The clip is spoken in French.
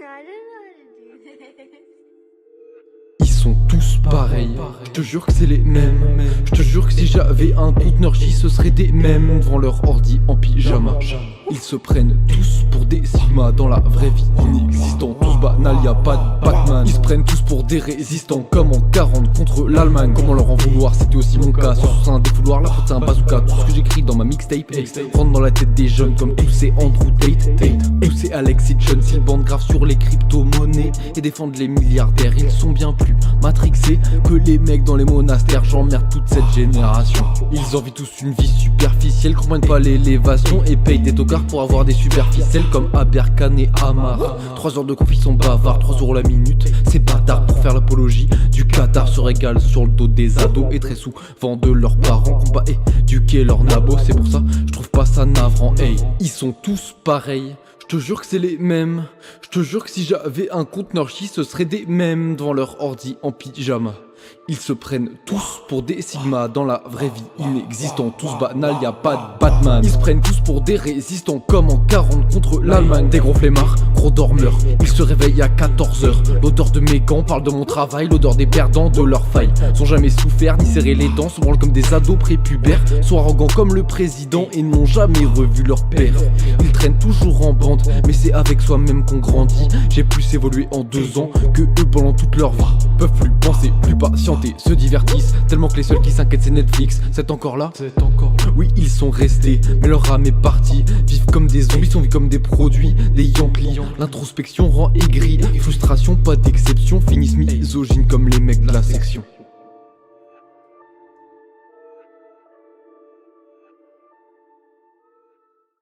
I don't know how to do this. Ils sont tous pareils, je te jure que c'est les mêmes. Je te jure que si j'avais un conteneur J, ce serait des mêmes. Devant leur ordi en pyjama, ils se prennent tous pour des Sigma. Dans la vraie vie inexistants, tous banal, y'a pas de Batman. Ils se prennent tous pour des résistants, comme en 40 contre l'Allemagne. Comment leur en vouloir, c'était aussi mon cas. Sur un défouloir, la faute c'est un bazooka. Tout ce que j'écris dans ma mixtape rentre dans la tête des jeunes, comme tous ces Andrew Tate. Tous ces Alex et John, s'ils bandent grave sur les crypto-monnaies et défendent les milliardaires. Ils sont bien plus matrixés que les mecs dans les monastères. J'emmerde toute cette génération. Ils envient tous une vie superficielle, comprennent pas l'élévation et payent des tocards pour avoir des superficiels comme Aberkan et Amar. 3 heures de conflit sont bavards, 3 euros la minute, c'est bâtard. Pour faire l'apologie du Qatar se régalent sur le dos des ados et très souvent de leurs parents qu'on pas éduquer leurs nabos. C'est pour ça je trouve pas ça navrant. Hey, ils sont tous pareils. Je te jure que c'est les mêmes. Je te jure que si j'avais un conteneur J, ce serait des mêmes devant leur ordi en pyjama. Ils se prennent tous pour des Sigma. Dans la vraie vie inexistants, tous banal, y'a pas de Batman. Ils se prennent tous pour des résistants, comme en 40 contre l'Allemagne. Des gros flemmards, gros dormeurs, ils se réveillent à 14h. L'odeur de mes gants parle de mon travail, l'odeur des perdants de leurs failles. Sont jamais souffert ni serré les dents, se branlent comme des ados prépubères, sont arrogants comme le président et n'ont jamais revu leur père. Ils traînent toujours en bande, mais c'est avec soi-même qu'on grandit. J'ai plus évolué en 2 ans que eux pendant toute leur vie. Peuvent plus penser, plus patienter, se divertissent tellement que les seuls qui s'inquiètent c'est Netflix. C'est encore là? Oui, ils sont restés, mais leur âme est partie. Vivent comme des zombies, sont vus comme des produits, des Yankees. L'introspection rend aigri, frustration pas d'exception, finissent misogynes comme les mecs de la section.